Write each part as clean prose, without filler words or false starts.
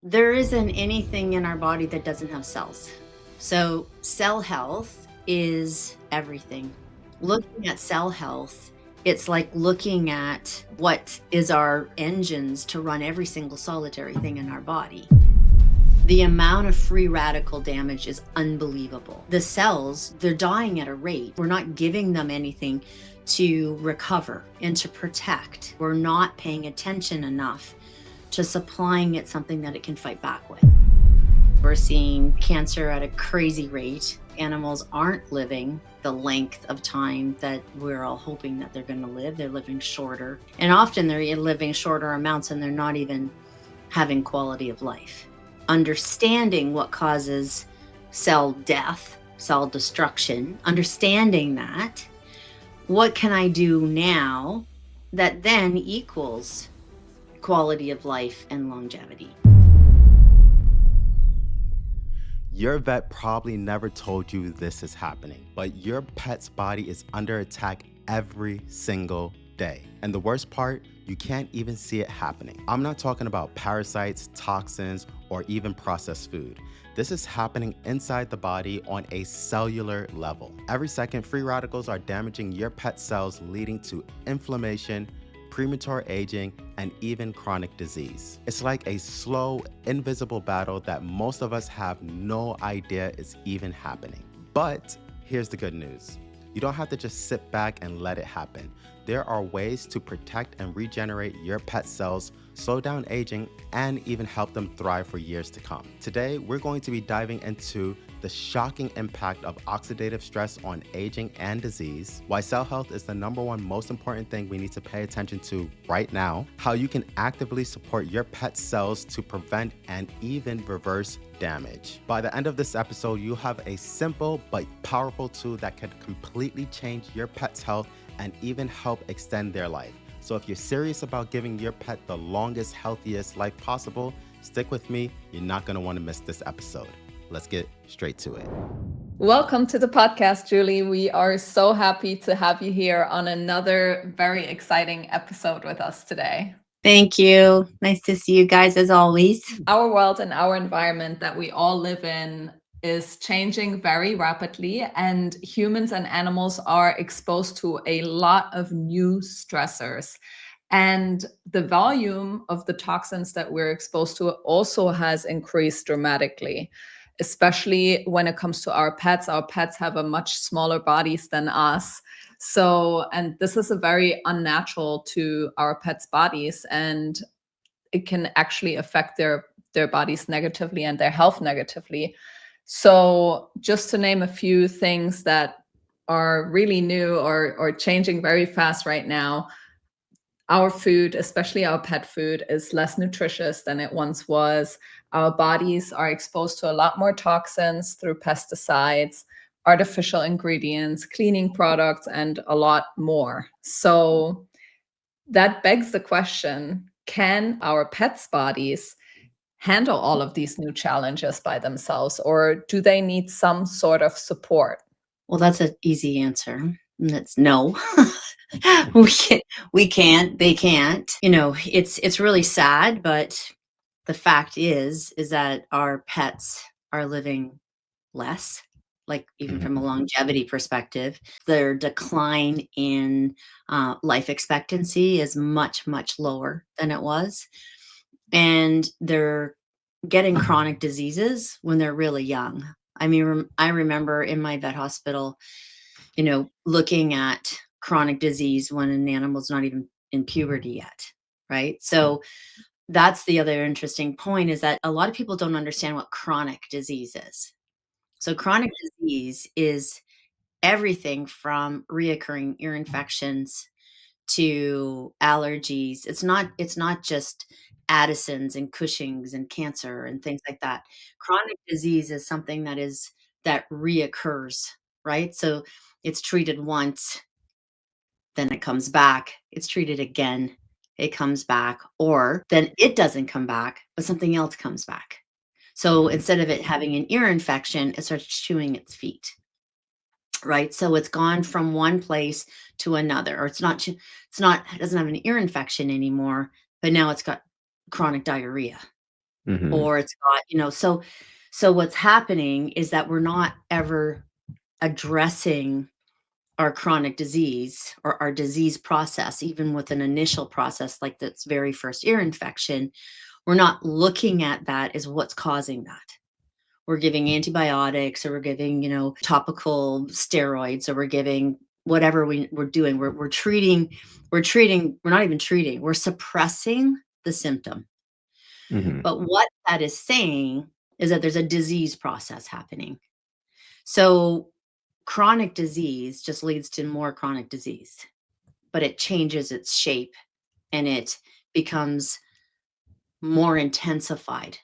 There isn't anything in our body that doesn't have cells. So, cell health is everything. Looking at cell health, it's like looking at what is our engines to run every single solitary thing in our body. The amount of free radical damage is unbelievable. The cells, they're dying at a rate. We're not giving them anything to recover and to protect. We're not paying attention enough to supplying it something that it can fight back with. We're seeing cancer at a crazy rate. Animals aren't living the length of time that we're all hoping that they're going to live. They're living shorter. And often they're living shorter amounts and they're not even having quality of life. Understanding what causes cell death, cell destruction, understanding that, what can I do now that then equals quality of life and longevity? Your vet probably never told you this is happening, but your pet's body is under attack every single day. And the worst part, you can't even see it happening. I'm not talking about parasites, toxins, or even processed food. This is happening inside the body on a cellular level. Every second, free radicals are damaging your pet cells, leading to inflammation, premature aging, and even chronic disease. It's like a slow, invisible battle that most of us have no idea is even happening. But here's the good news. You don't have to just sit back and let it happen. There are ways to protect and regenerate your pet cells, slow down aging, and even help them thrive for years to come. Today, we're going to be diving into the shocking impact of oxidative stress on aging and disease, why cell health is the #1 most important thing we need to pay attention to right now, how you can actively support your pet cells to prevent and even reverse damage. By the end of this episode, you'll have a simple but powerful tool that can completely change your pet's health and even help extend their life. So if you're serious about giving your pet the longest, healthiest life possible, stick with me. You're not going to want to miss this episode. Let's get straight to it. Welcome to the podcast, Julie. We are so happy to have you here on another very exciting episode with us today. Thank you. Nice to see you guys as always. Our world and our environment that we all live in is changing very rapidly, and humans and animals are exposed to a lot of new stressors. And the volume of the toxins that we're exposed to also has increased dramatically, especially when it comes to our pets. Our pets have a much smaller bodies than us. So, and this is a very unnatural to our pets' bodies, and it can actually affect their bodies negatively and their health negatively. So, just to name a few things that are really new or changing very fast right now, our food, especially our pet food, is less nutritious than it once was. Our bodies are exposed to a lot more toxins through pesticides, artificial ingredients, cleaning products, and a lot more. So that begs the question, can our pets' bodies handle all of these new challenges by themselves, or do they need some sort of support? Well, that's an easy answer. And that's no. We can't, they can't. It's really sad, but the fact is that our pets are living less, like even from a longevity perspective. Their decline in life expectancy is much, much lower than it was. And they're getting chronic diseases when they're really young. I mean, I remember in my vet hospital, looking at chronic disease when an animal's not even in puberty yet, right? So that's the other interesting point, is that a lot of people don't understand what chronic disease is. So chronic disease is everything from reoccurring ear infections to allergies. It's not just Addison's and Cushing's and cancer and things like that. Chronic disease is something that reoccurs, right? So it's treated once, then it comes back. It's treated again, it comes back, or then it doesn't come back, but something else comes back. So instead of it having an ear infection, it starts chewing its feet, right? So it's gone from one place to another, or it doesn't have an ear infection anymore, but now it's got chronic diarrhea, Mhm. or it's got, so what's happening is that we're not ever addressing our chronic disease or our disease process, even with an initial process like that's very first ear infection. We're not looking at that as what's causing that. We're giving antibiotics, or we're giving, topical steroids, or we're giving whatever we're doing. We're not even treating, we're suppressing the symptom. Mhm. But what that is saying is that there's a disease process happening. So chronic disease just leads to more chronic disease, but it changes its shape and it becomes more intensified.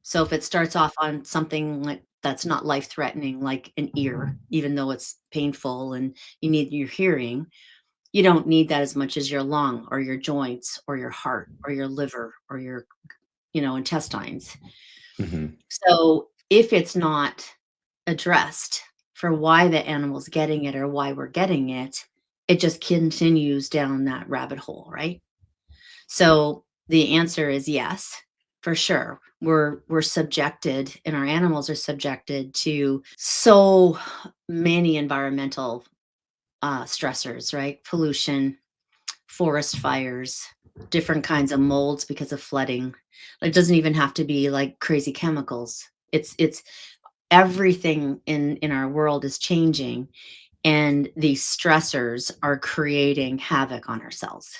So if it starts off on something like that's not life threatening, like an ear, even though it's painful and you need your hearing, you don't need that as much as your lung or your joints or your heart or your liver or your, intestines. Mhm. So if it's not addressed for why the animal's getting it or why we're getting it, it just continues down that rabbit hole, right? So the answer is yes, for sure. We're subjected, and our animals are subjected to so many environmental stressors, right? Pollution, forest fires, different kinds of molds because of flooding. It doesn't even have to be like crazy chemicals. It's everything in our world is changing, and these stressors are creating havoc on our cells.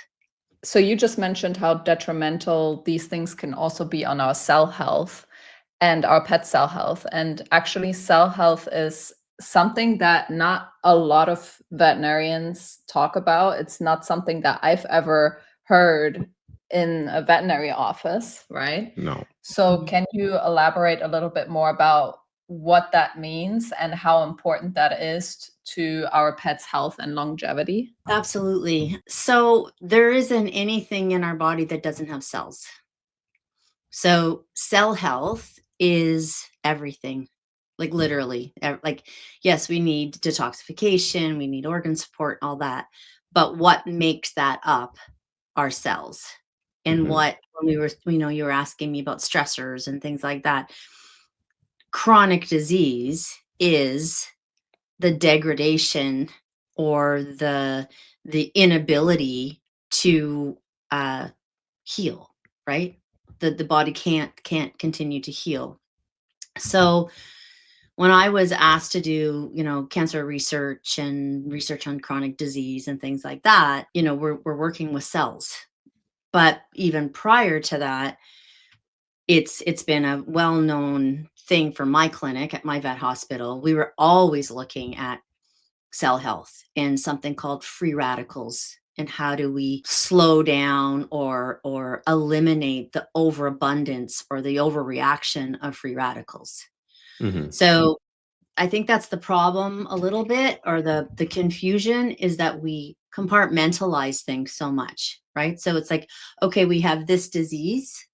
So you just mentioned how detrimental these things can also be on our cell health and our pet cell health. And actually, cell health is something that not a lot of veterinarians talk about. It's not something that I've ever heard in a veterinary office, right? No. So, Mhm. can you elaborate a little bit more about what that means and how important that is to our pets' health and longevity? Absolutely. So there isn't anything in our body that doesn't have cells. So cell health is everything. Like literally, like yes, we need detoxification, we need organ support, all that. But what makes that up are cells. And Mhm. what when we were, you were asking me about stressors and things like that. Chronic disease is the degradation or the inability to uh, heal, right? The body can't continue to heal. So when I was asked to do, cancer research and research on chronic disease and things like that, we're working with cells. But even prior to that, it's been a well-known thing for my clinic at my vet hospital. We were always looking at cell health and something called free radicals, and how do we slow down or eliminate the overabundance or the overreaction of free radicals. Mhm. So I think that's the problem a little bit, or the confusion is that we compartmentalize things so much, right? So it's like, okay, we have this disease,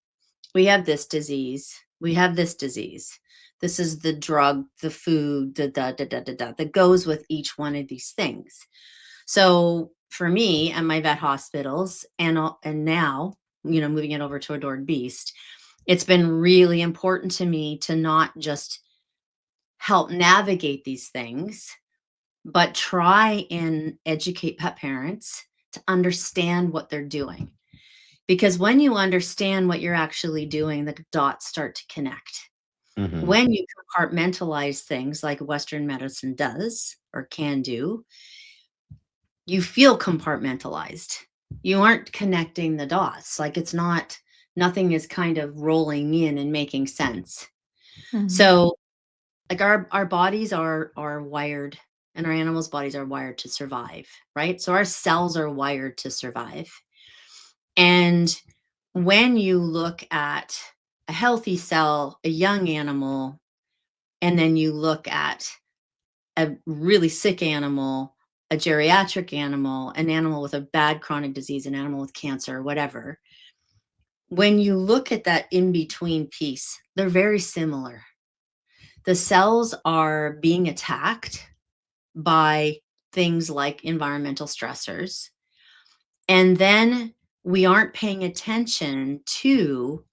we have this disease, we have this disease. This is the drug, the food, the da da da da da that goes with each one of these things. So for me and my vet hospitals, and now, moving it over to Adored Beast, it's been really important to me to not just help navigate these things, but try and educate pet parents to understand what they're doing. Because when you understand what you're actually doing, the dots start to connect. Mhm. When you compartmentalize things like Western medicine does or can do, you feel compartmentalized. You aren't connecting the dots. Like nothing is kind of rolling in and making sense. Mhm. So like our bodies are wired, and our animals' bodies are wired to survive, right? So our cells are wired to survive. And when you look at a healthy cell, a young animal, and then you look at a really sick animal, a geriatric animal, an animal with a bad chronic disease, an animal with cancer, whatever. When you look at that in between piece, they're very similar. The cells are being attacked by things like environmental stressors. And then we aren't paying attention to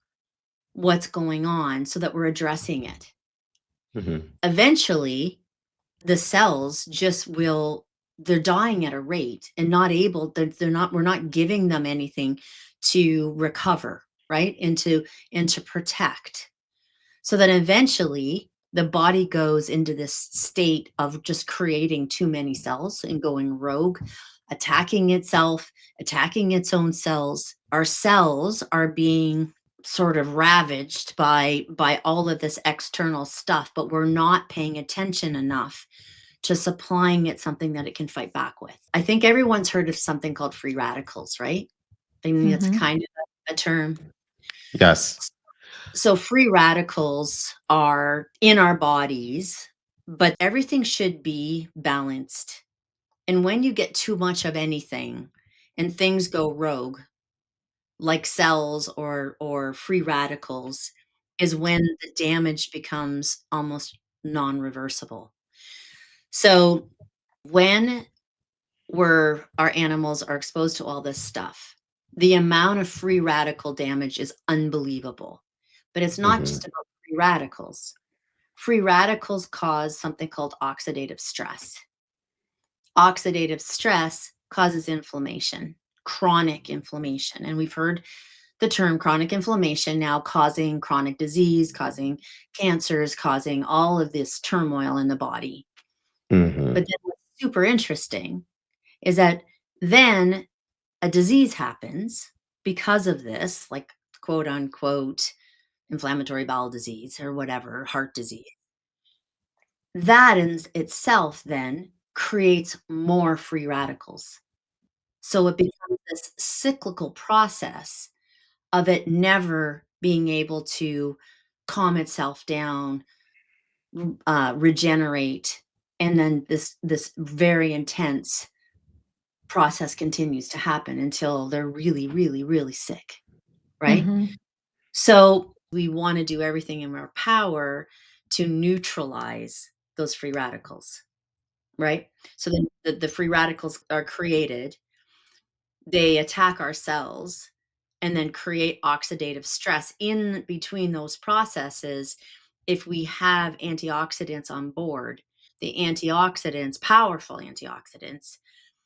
what's going on so that we're addressing it. Mhm. Eventually, the cells just will they're dying at a rate and not able they're not we're not giving them anything to recover, right? And to protect. So then eventually the body goes into this state of just creating too many cells and going rogue, attacking itself, attacking its own cells. Our cells are being sort of ravaged by all of this external stuff, but we're not paying attention enough to supplying it something that it can fight back with. I think everyone's heard of something called free radicals, right? I mean, it's Mhm. kind of a term. Yes. So free radicals are in our bodies, but everything should be balanced. And when you get too much of anything and things go rogue, like cells or free radicals, is when the damage becomes almost non-reversible. So when our animals are exposed to all this stuff, the amount of free radical damage is unbelievable. But it's not Mhm. just about free radicals. Free radicals cause something called oxidative stress. Oxidative stress causes inflammation, chronic inflammation. And we've heard the term chronic inflammation now causing chronic disease, causing cancers, causing all of this turmoil in the body. But Mhm. then what's super interesting is that then a disease happens because of this, like quote unquote inflammatory bowel disease or whatever, heart disease. That in itself then creates more free radicals. So it becomes this cyclical process of it never being able to calm itself down, regenerate, and then this very intense process continues to happen until they're really, really, really sick, right? Mhm. So we want to do everything in our power to neutralize those free radicals, right? So then the free radicals are created, they attack our cells and then create oxidative stress in between those processes. If we have antioxidants on board, the antioxidants, powerful antioxidants,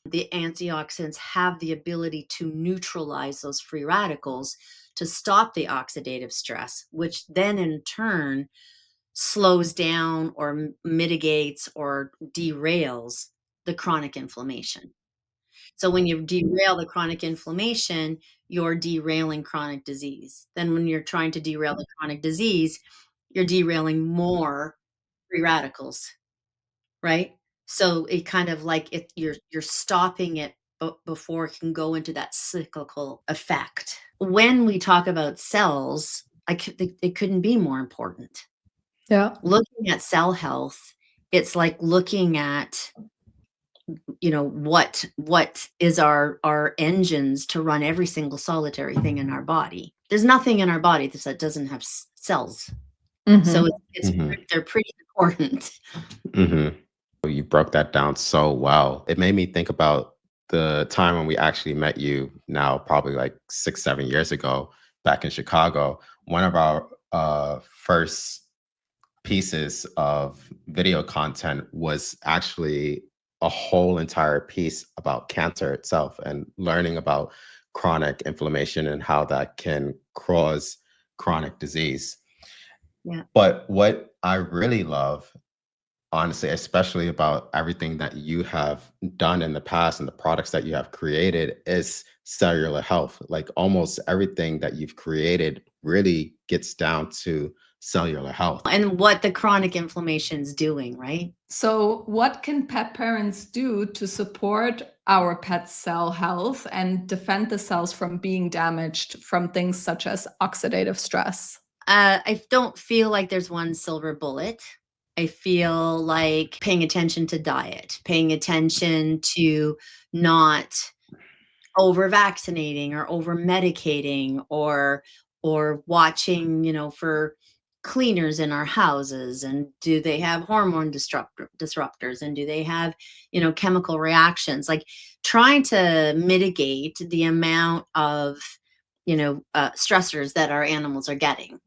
the antioxidants have the ability to neutralize those free radicals to stop the oxidative stress, which then in turn slows down or mitigates or derails the chronic inflammation. So when you derail the chronic inflammation, you're derailing chronic disease. Then when you're trying to derail the chronic disease, you're derailing more free radicals, right? So it kind of like you're stopping it before it can go into that cyclical effect. When we talk about cells, it couldn't be more important. Yeah. Looking at cell health, it's like looking at what is our engines to run every single solitary thing in our body. There's nothing in our body that doesn't have cells. So Mhm. Mhm. they're pretty important. Mhm. You broke that down so well. It made me think about the time when we actually met you now, probably like 6, 7 years ago, back in Chicago. One of our first pieces of video content was actually a whole entire piece about cancer itself and learning about chronic inflammation and how that can cause chronic disease. Yeah. But what I really love, honestly, especially about everything that you have done in the past and the products that you have created, is cellular health. Like almost everything that you've created really gets down to cellular health. And what the chronic inflammation's doing, right? So, what can pet parents do to support our pet's cell health and defend the cells from being damaged from things such as oxidative stress? I don't feel like there's one silver bullet. I feel like paying attention to diet, paying attention to not over vaccinating or over medicating or watching, for cleaners in our houses, and do they have hormone disruptors, and do they have, chemical reactions, like trying to mitigate the amount of stressors that our animals are getting.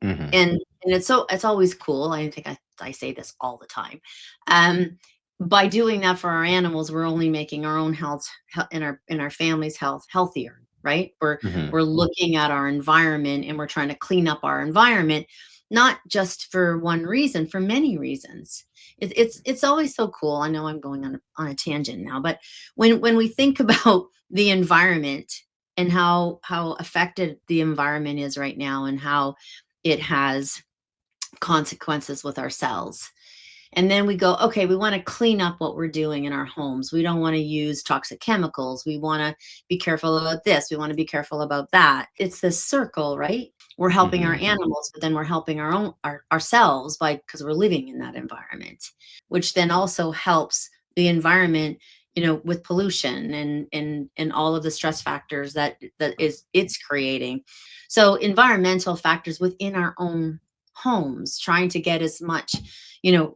Mhm. And it's always cool. I think I say this all the time. Um, by doing that for our animals, we're only making our own health and our family's health healthier, right? Mhm. We're looking at our environment and we're trying to clean up our environment, not just for one reason, for many reasons. It's always so cool. I know I'm going on a tangent now, but when we think about the environment and how affected the environment is right now and how it has consequences with our cells. And then we go, okay, we want to clean up what we're doing in our homes. We don't want to use toxic chemicals. We want to be careful about this. We want to be careful about that. It's this circle, right? We're helping our Mhm. animals, but then we're helping ourselves by because we're living in that environment, which then also helps the environment, with pollution and all of the stress factors it's creating. So environmental factors within our own homes, trying to get as much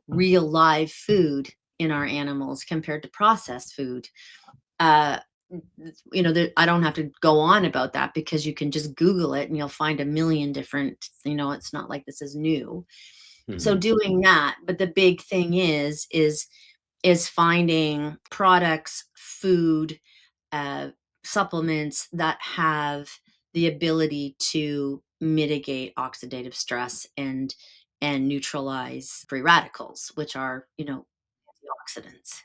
real live food in our animals compared to processed food. Uh, I don't have to go on about that because you can just Google it and you'll find a million different, it's not like this is new. So Mhm. doing that, but the big thing is finding products, food, uh, supplements that have the ability to mitigate oxidative stress and neutralize free radicals, which are antioxidants.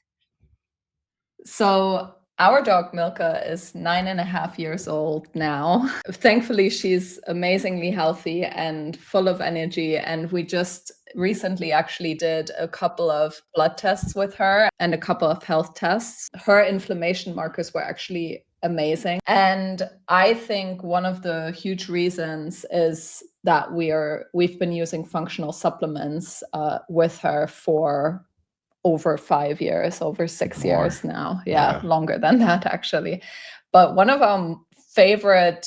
So our dog Milka is 9.5 years old now. Thankfully, she's amazingly healthy and full of energy. And we just recently actually did a couple of blood tests with her and a couple of health tests. Her inflammation markers were actually amazing. And I think one of the huge reasons is that we've been using functional supplements with her for over 5 years, over six More. years now. Yeah, Yeah. longer than that, actually. But one of our favorite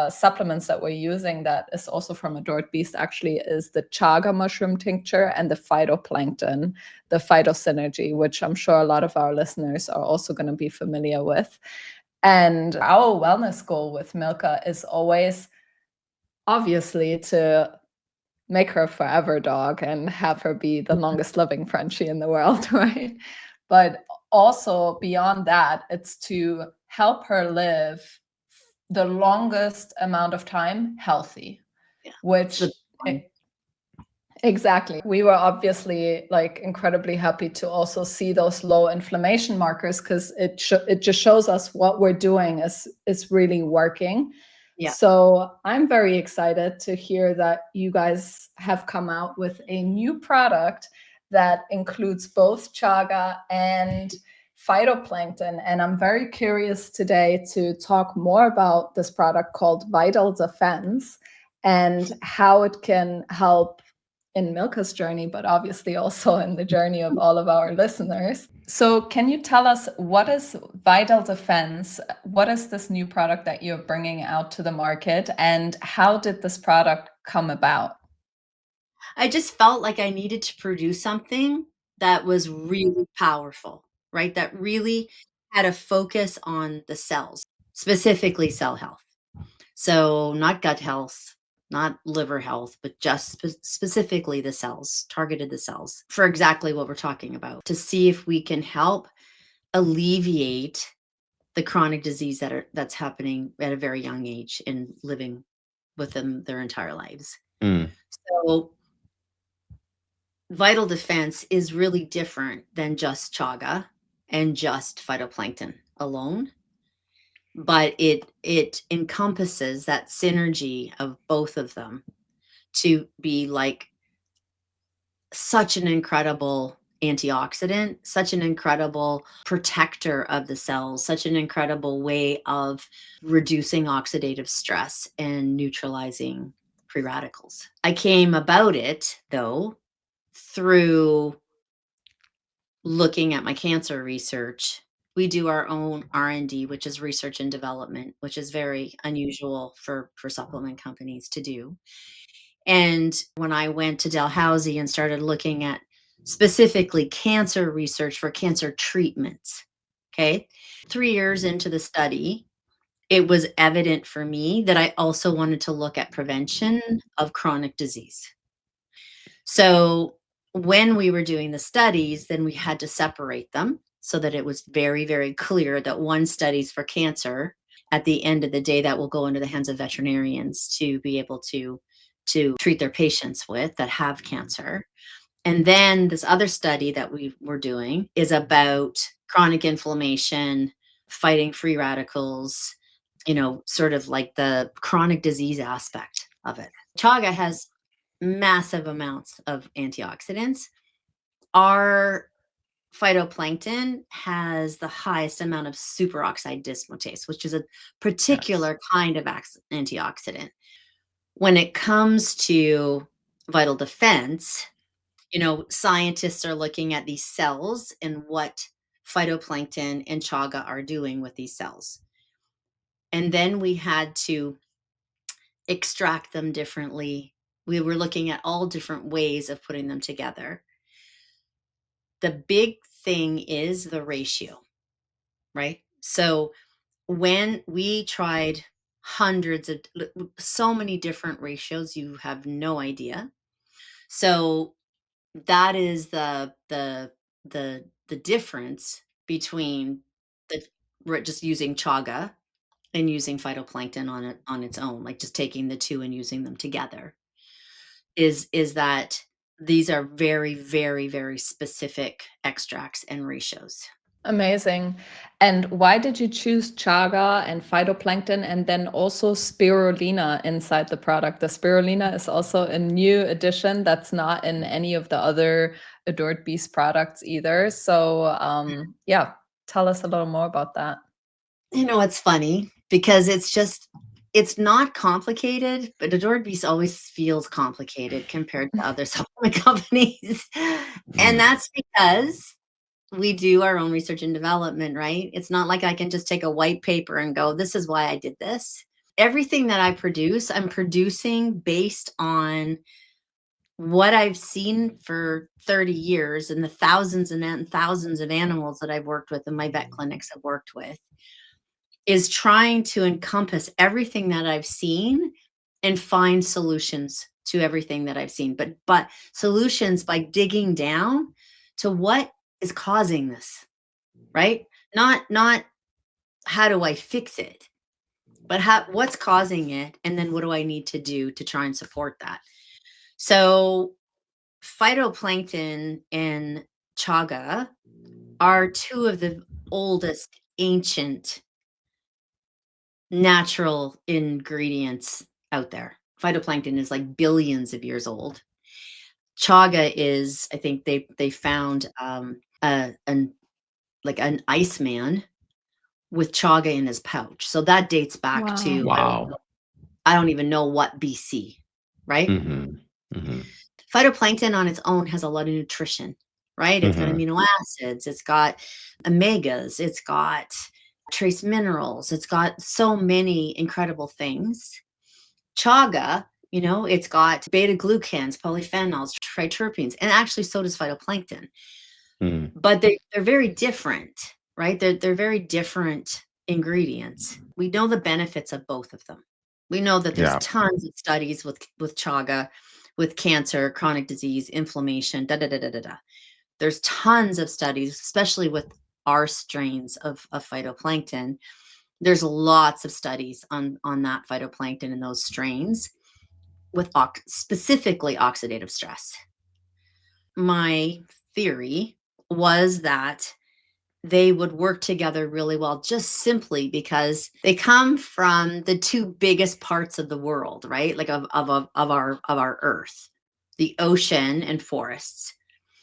supplements that we're using that is also from Adored Beast actually is the Chaga mushroom tincture and the phytoplankton, the phytosynergy, which I'm sure a lot of our listeners are also going to be familiar with. And our wellness goal with Milka is always obviously to make her a forever dog and have her be the longest living Frenchie in the world, right? But also beyond that, it's to help her live the longest amount of time healthy, Yeah, it's which the one. exactly. We were obviously like incredibly happy to also see those low inflammation markers because it just shows us what we're doing is really working. Yeah. So I'm very excited to hear that you guys have come out with a new product that includes both chaga and phytoplankton. And I'm very curious today to talk more about this product called Vital Defense and how it can help in Milka's journey, but obviously also in the journey of all of our listeners. So, can you tell us what is Vital Defense? What is this new product that you're bringing out to the market, and how did this product come about? I just felt like I needed to produce something that was really powerful, right? That really had a focus on the cells, specifically cell health. So, not gut health, not liver health, but just specifically the cells, targeted the cells for exactly what we're talking about to see if we can help alleviate the chronic disease that's happening at a very young age and living with them their entire lives. Mm. So, vital defense is really different than just chaga and just phytoplankton alone, but it encompasses that synergy of both of them to be like such an incredible antioxidant, such an incredible protector of the cells, such an incredible way of reducing oxidative stress and neutralizing free radicals. I came about it though through looking at my cancer research. We do our own R&D, which is research and development, which is very unusual for supplement companies to do. And when I went to Dalhousie and started looking at specifically cancer research for cancer treatments, okay, 3 years into the study, it was evident for me that I also wanted to look at prevention of chronic disease. So when we were doing the studies, then we had to separate them so that it was very, very clear that one study's for cancer. At the end of the day, that will go into the hands of veterinarians to be able to treat their patients with that have cancer. And then this other study that we were doing is about chronic inflammation, fighting free radicals, sort of like the chronic disease aspect of it. Chaga has massive amounts of antioxidants. Our phytoplankton has the highest amount of superoxide dismutase, which is a Yes. particular kind of antioxidant. When it comes to vital defense, scientists are looking at these cells and what phytoplankton and chaga are doing with these cells. And then we had to extract them differently. We were looking at all different ways of putting them together. The big thing is the ratio, right? So when we tried hundreds of so many different ratios, you have no idea. So that is the difference between the just using chaga and using phytoplankton on its own, like just taking the two and using them together. Is that these are very, very, very specific extracts and ratios. Amazing. And why did you choose chaga and phytoplankton and then also spirulina inside the product? The spirulina is also a new addition that's not in any of the other Adored Beast products either. So, yeah, tell us a little more about that. It's funny because it's not complicated, but Adored Beast always feels complicated compared to other supplement companies. And Mhm. that's because we do our own research and development, right? It's not like I can just take a white paper and go, this is why I did this. Everything that I produce, I'm producing based on what I've seen for 30 years and the thousands and thousands of animals that I've worked with and my vet clinics have worked with, is trying to encompass everything that I've seen and find solutions to everything that I've seen. But solutions by digging down to what is causing this, right? Not how do I fix it, but what's causing it, and then what do I need to do to try and support that. So phytoplankton and chaga are two of the oldest ancient natural ingredients out there. Phytoplankton is like billions of years old. Chaga is, I think they found an like an iceman with chaga in his pouch. So that dates back Wow. to Wow. I don't even know what BC, right? Mhm. Mhm. Phytoplankton on its own has a lot of nutrition, right? It's got Mhm. amino acids, it's got omegas, it's got trace minerals, it's got so many incredible things. Chaga, it's got beta glucans, polyphenols, triterpenes, and actually so does phytoplankton. Mm. But they're very different, right? They're very different ingredients. We know the benefits of both of them. We know that there's Yeah. tons of studies with chaga, with cancer, chronic disease, inflammation, da da da da da da. There's tons of studies, especially with our strains of phytoplankton. There's lots of studies on that phytoplankton and those strains with specifically oxidative stress. My theory was that they would work together really well just simply because they come from the two biggest parts of the world, right? Like of our earth, the ocean and forests.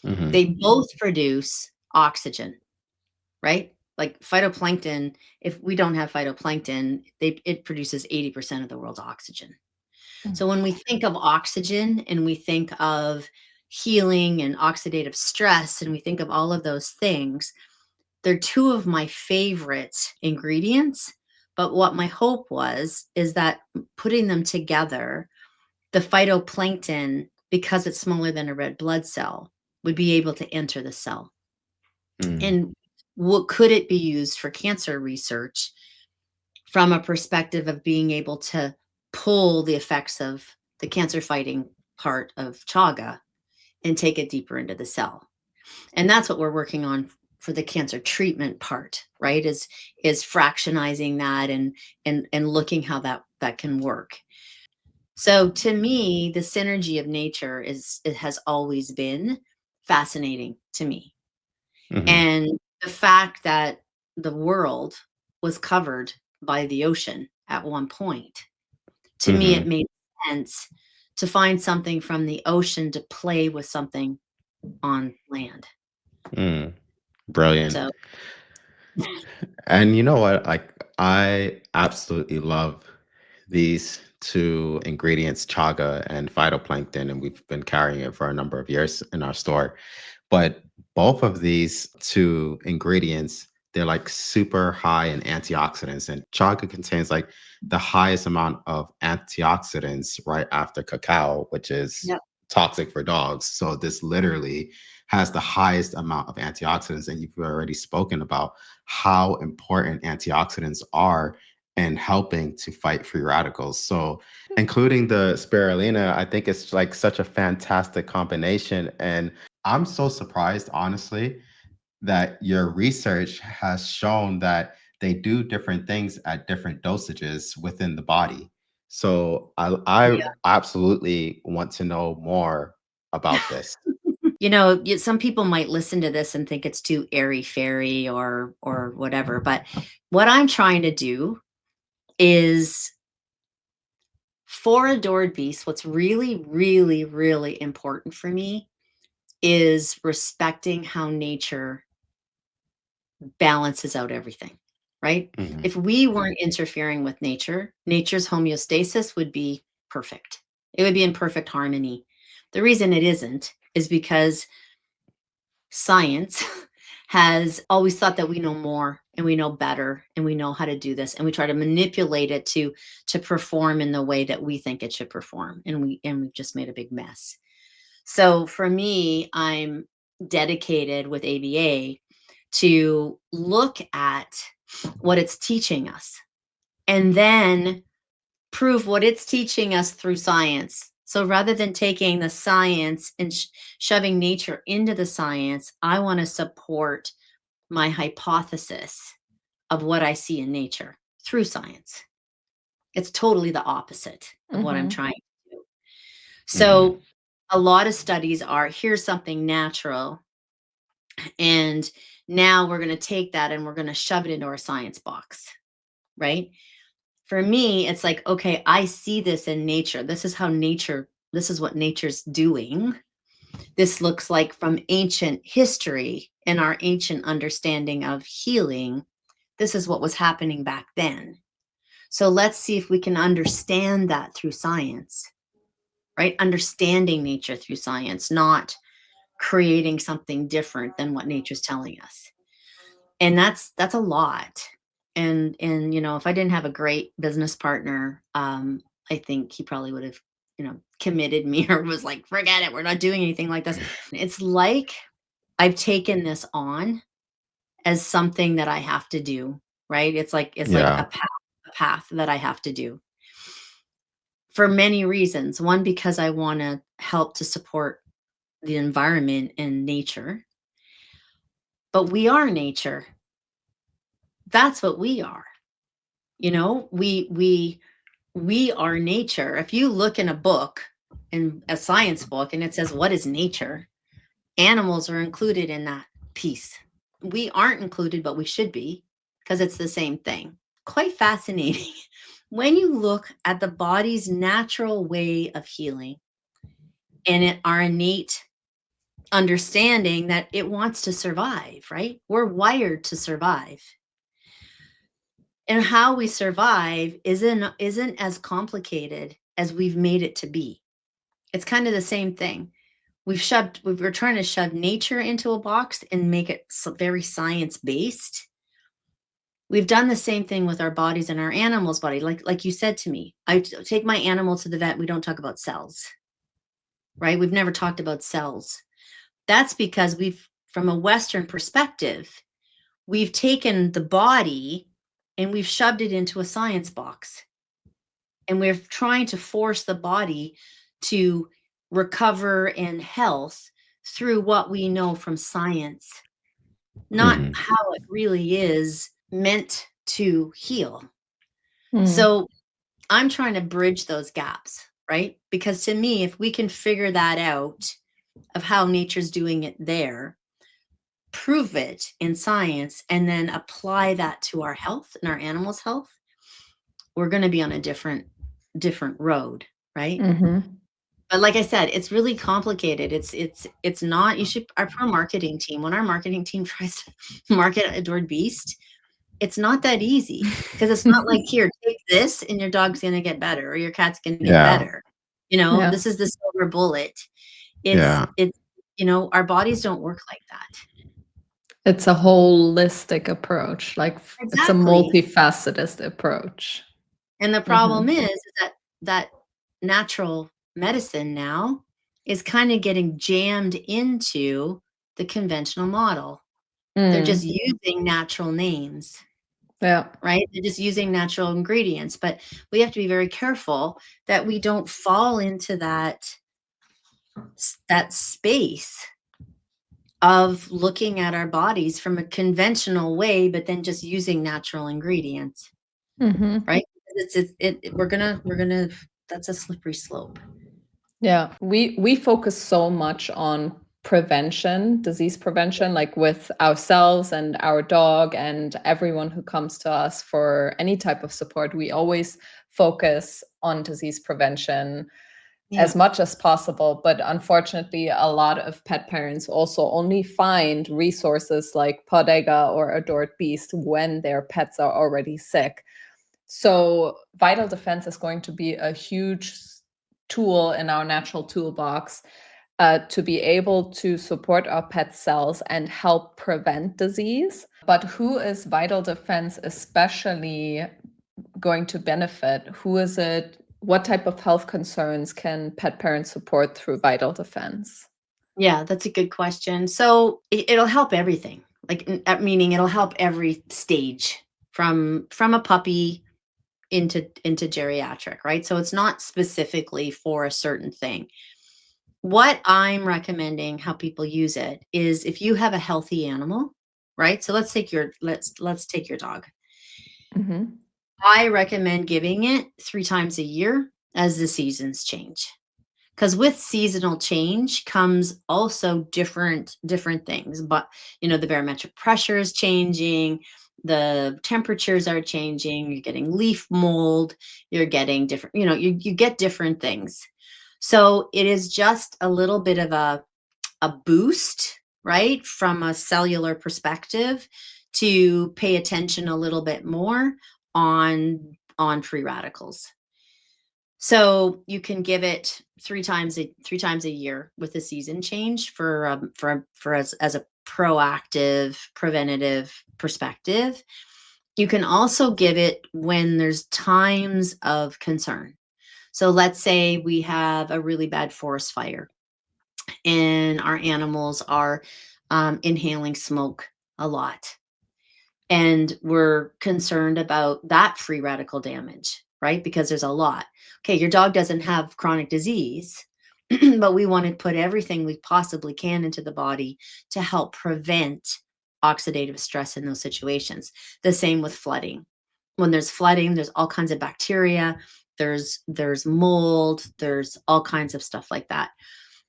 Mhm. They both produce oxygen, right? Like phytoplankton, if we don't have phytoplankton, it produces 80% of the world's oxygen. Mm. So when we think of oxygen and we think of healing and oxidative stress and we think of all of those things, they're two of my favorite ingredients. But what my hope was is that putting them together, the phytoplankton, because it's smaller than a red blood cell, would be able to enter the cell. Mm. And what could it be used for cancer research from a perspective of being able to pull the effects of the cancer fighting part of chaga and take it deeper into the cell. And that's what we're working on for the cancer treatment part, right? Is fractionizing that and looking how that can work. So to me, the synergy of nature is it has always been fascinating to me. Hmm. And the fact that the world was covered by the ocean at one point, to me, it Hmm. made sense to find something from the ocean to play with something on land. Mm. Brilliant. So And you know what? Like, I absolutely love these two ingredients, chaga and phytoplankton, and we've been carrying it for a number of years in our store. But both of these two ingredients, they're like super high in antioxidants. And chaga contains like the highest amount of antioxidants right after cacao, which is yep. toxic for dogs. So this literally has the highest amount of antioxidants. And you've already spoken about how important antioxidants are in helping to fight free radicals. So including the spirulina, I think it's like such a fantastic combination. And I'm so surprised, honestly, that your research has shown that they do different things at different dosages within the body. So I Yeah. absolutely want to know more about this. Some people might listen to this and think it's too airy fairy or whatever, but what I'm trying to do is for adored beasts, what's really, really, really important for me is respecting how nature balances out everything, right? Mhm. If we weren't interfering with nature, nature's homeostasis would be perfect. It would be in perfect harmony. The reason it isn't is because science has always thought that we know more and we know better and we know how to do this and we try to manipulate it to perform in the way that we think it should perform and we've just made a big mess. So for me, I'm dedicated with ABA to look at what it's teaching us and then prove what it's teaching us through science. So rather than taking the science and shoving nature into the science, I want to support my hypothesis of what I see in nature through science. It's totally the opposite of what I'm Mhm. trying to do. Mhm. So a lot of studies are here's something natural, and now we're going to take that and we're going to shove it into our science box, right? For me, it's like, okay, I see this in nature. This is what nature's doing. This looks like from ancient history and our ancient understanding of healing. This is what was happening back then. So let's see if we can understand that through science, right? Understanding nature through science, not creating something different than what nature's telling us. And that's a lot. And if I didn't have a great business partner, I think he probably would have, committed me or was like, forget it, we're not doing anything like this. It's like I've taken this on as something that I have to do, right? It's like Yeah. a path that I have to do for many reasons. One, because I want to help to support the environment and nature, but we are nature. That's what we are. We are nature. If you look in a book, in a science book, and it says what is nature, animals are included in that piece. We aren't included, but we should be because it's the same thing. Quite fascinating. When you look at the body's natural way of healing and our innate understanding that it wants to survive, right? We're wired to survive. And how we survive isn't as complicated as we've made it to be. It's kind of the same thing. We're trying to shove nature into a box and make it very science based. We've done the same thing with our bodies and our animals' body. Like you said to me, take my animal to the vet. We don't talk about cells, right? We've never talked about cells. That's because from a Western perspective, we've taken the body and we've shoved it into a science box. And we're trying to force the body to recover in health through what we know from science, not Hmm. how it really is meant to heal. Mm. So I'm trying to bridge those gaps, right? Because to me, if we can figure that out of how nature's doing it there, prove it in science, and then apply that to our health and our animals' health, we're going to be on a different road, right? Mhm. But like I said, it's really complicated. It's not, you should, our marketing team, when our marketing team tries to market Adored Beast, it's not that easy, because it's not like, "Here, take this and your dog's gonna get better, or your cat's gonna get Yeah. better." You know, Yeah. this is the silver bullet. Yeah. It's our bodies don't work like that. It's a holistic approach, like, it's a Exactly. multifaceted approach. And the problem Mhm. is that that natural medicine now is kinda getting jammed into the conventional model. They're just Mm. using natural names, Yeah. right? They're just using natural ingredients, but we have to be very careful that we don't fall into that space of looking at our bodies from a conventional way, but then just using natural ingredients, Mhm. right? We're gonna that's a slippery slope. Yeah. We focus so much on prevention, disease prevention, like with ourselves and our dog and everyone who comes to us for any type of support. We always focus on disease prevention Yeah. as much as possible. But unfortunately, a lot of pet parents also only find resources like Podega or Adored Beast when their pets are already sick. So, Vital Defense is going to be a huge tool in our natural toolbox to be able to support our pet cells and help prevent disease. But who is Vital Defense especially going to benefit? Who is it? What type of health concerns can pet parents support through Vital Defense? Yeah, that's a good question. So it'll help everything. Like, meaning it'll help every stage from a puppy into geriatric, right? So it's not specifically for a certain thing. What I'm recommending how people use it is, if you have a healthy animal, right? So let's take your dog. Mhm. I recommend giving it 3 times a year as the seasons change. Because with seasonal change comes also different things. But the barometric pressure is changing, the temperatures are changing, you're getting leaf mold, you're getting different, you get different things. So it is just a little bit of a boost, right, from a cellular perspective, to pay attention a little bit more on free radicals. So you can give it 3 times a year with a season change, for as a proactive preventative perspective. You can also give it when there's times of concern. So let's say we have a really bad forest fire and our animals are inhaling smoke a lot, and we're concerned about that free radical damage, right? Because there's a lot. Okay, your dog doesn't have chronic disease, but we want to put everything we possibly can into the body to help prevent oxidative stress in those situations. The same with flooding. When there's flooding, there's all kinds of bacteria, there's mold, there's all kinds of stuff like that.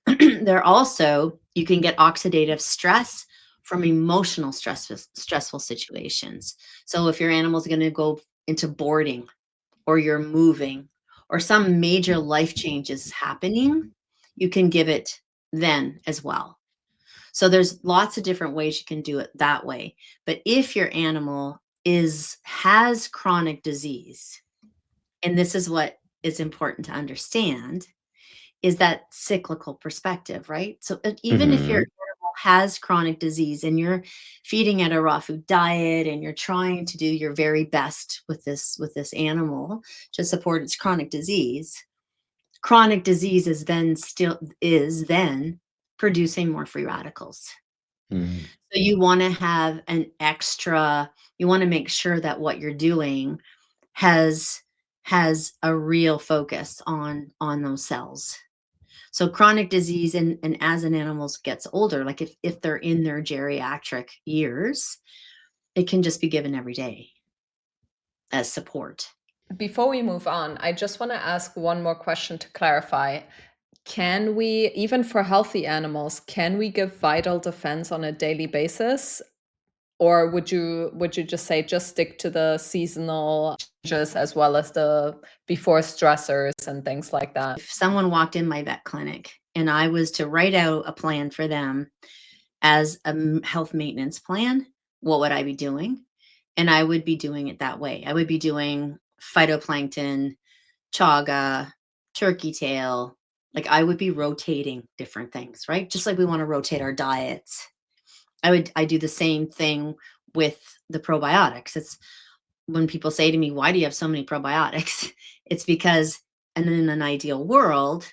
There also, you can get oxidative stress from emotional stressful situations. So if your animal's going to go into boarding, or you're moving, or some major life change is happening, you can give it then as well. So there's lots of different ways you can do it that way. But if your animal has chronic disease, and this is what is important to understand, is that cyclical perspective, right? So even if your Hmm. animal has chronic disease and you're feeding it a raw food diet and you're trying to do your very best with this animal to support its chronic disease is then producing more free radicals. Mhm. So you wanna have an extra you wanna make sure that what you're doing has has a real focus on those cells. So chronic disease and as an animal gets older, like if they're in their geriatric years, it can just be given every day as support. Before we move on, I just want to ask one more question to clarify. Can we, even for healthy animals, can we give vital defense on a daily basis? Or would you just say just stick to the seasonal changes as well as the before stressors and things like that? If someone walked in my vet clinic and I was to write out a plan for them as a health maintenance plan, what would I be doing? And I would be doing it that way. I would be doing phytoplankton, chaga, turkey tail. Like I would be rotating different things, right? Just like we want to rotate our diets. I do the same thing with the probiotics. It's when people say to me, "Why do you have so many probiotics?" It's because and in an ideal world,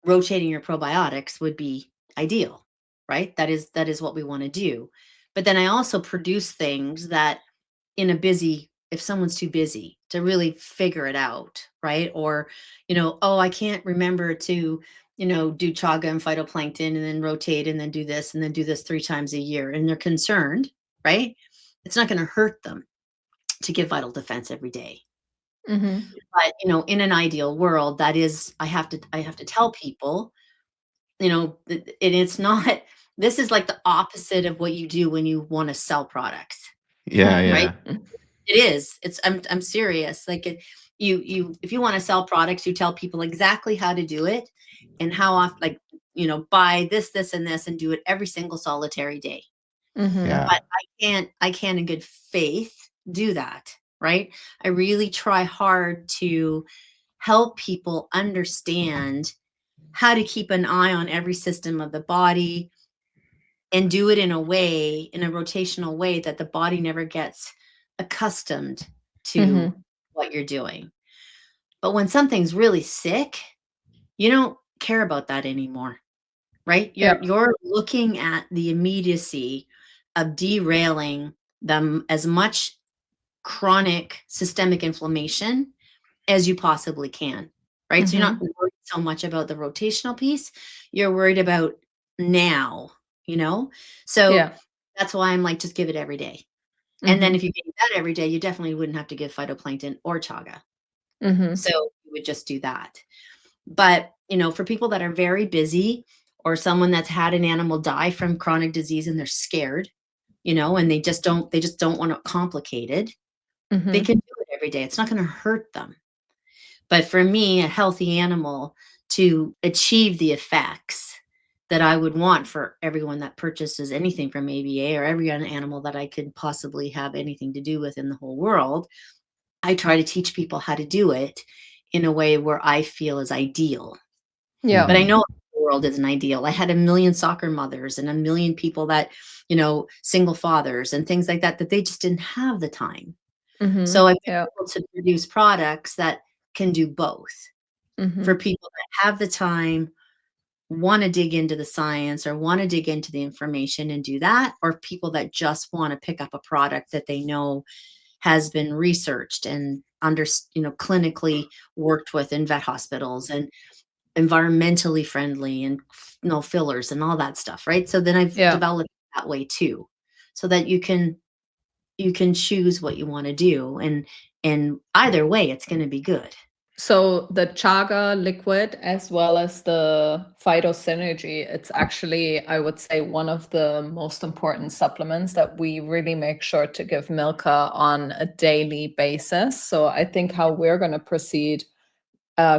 rotating your probiotics would be ideal, right? That is what we want to do. But then I also produce things that in a busy if someone's too busy to really figure it out, right? Or, oh, I can't remember to, do chaga and phytoplankton and then rotate and then do this and then do this 3 times a year. And they're concerned, right? It's not going to hurt them to give vital defense every day. Mhm. But, in an ideal world, that is I have to tell people, and it's not this is like the opposite of what you do when you want to sell products, Yeah, right? yeah. It is. I'm serious. Like you if you want to sell products, you tell people exactly how to do it and how often like, buy this, this, and this and do it every single solitary day. Mhm. Yeah. But I can't in good faith do that, right? I really try hard to help people understand how to keep an eye on every system of the body and do it in a rotational way that the body never gets accustomed to Mhm. what you're doing. But when something's really sick, you don't care about that anymore, right? You're Yep. you're looking at the immediacy of derailing them as much chronic systemic inflammation as you possibly can, right? So you're not Mhm. worried so much about the rotational piece, you're worried about now, you know? So Yeah. that's why I'm like, just give it every day. And then if Mhm. you gave that every day, you definitely wouldn't have to give phytoplankton or chaga. Mhm. So you would just do that. But, for people that are very busy or someone that's had an animal die from chronic disease and they're scared, and they just don't want it complicated, they Mhm. can do it every day. It's not going to hurt them. But for me, a healthy animal to achieve the effects that I would want for everyone that purchases anything from ABA or every other animal that I could possibly have anything to do with in the whole world, I try to teach people how to do it in a way where I feel is ideal. But I Yep. Mhm. know the world isn't ideal. I had a million soccer mothers and a million people that, single fathers and things like that, that they just didn't have the time. So Mhm. I've been Yep. able to produce products that can do both for Mhm. people that have the time, wanna dig into the science or wanna dig into the information and do that, or people that just wanna pick up a product that they know has been researched and clinically worked with in vet hospitals and environmentally friendly and no fillers and all that stuff, right? So then I've Yep. developed that way too, so that you can choose what you wanna do, and either way, it's gonna be good. So the chaga liquid as well as the phytosynergy, it's actually, I would say, one of the most important supplements that we really make sure to give Milka on a daily basis. So I think how we're going to proceed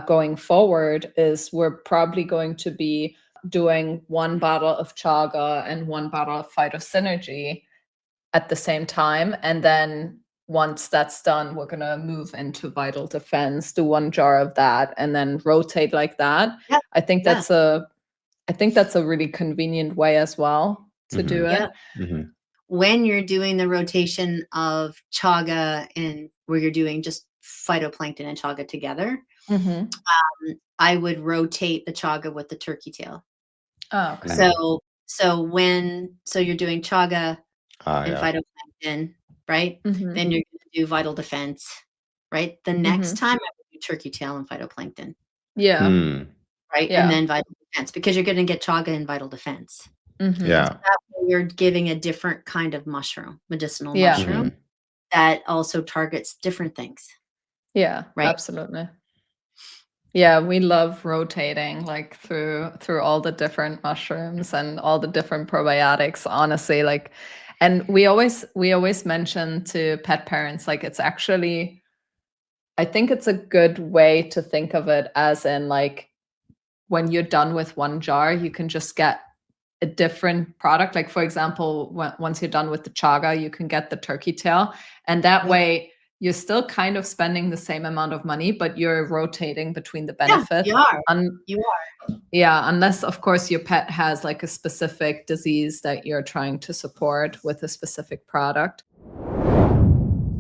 going forward is we're probably going to be doing one bottle of chaga and one bottle of phytosynergy at the same time. And then once that's done, we're going to move into vital defense, do one jar of that, and then rotate like that. Yeah, I think yeah, that's a I think that's a really convenient way as well to do Mhm. it. yeah. Mhm. When you're doing the rotation of chaga and where you're doing just phytoplankton and chaga together, Mhm. I would rotate the chaga with the turkey tail. Oh, okay. Mhm. So So you're doing chaga and Yeah. phytoplankton, right? Mhm. Then you're gonna do vital defense, right? The next Mhm. time I would do turkey tail and phytoplankton, Yeah. Hmm. right? And Yeah. then vital defense because you're gonna get chaga and vital defense. Mhm. Yeah. That way you're giving a different kind of mushroom, medicinal Yeah. mushroom Mhm. that also targets different things, Yeah, right? absolutely. Yeah, we love rotating like through all the different mushrooms and all the different probiotics, honestly, like and we always mention to pet parents like it's actually I think it's a good way to think of it as in like when you're done with one jar, you can just get a different product. Like, for example, once you're done with the chaga, you can get the turkey tail. And that Yeah. way, you're still kind of spending the same amount of money, but you're rotating between the Yeah, benefits. you are. Un- You are. yeah, unless, of course, your pet has like a specific disease that you're trying to support with a specific product.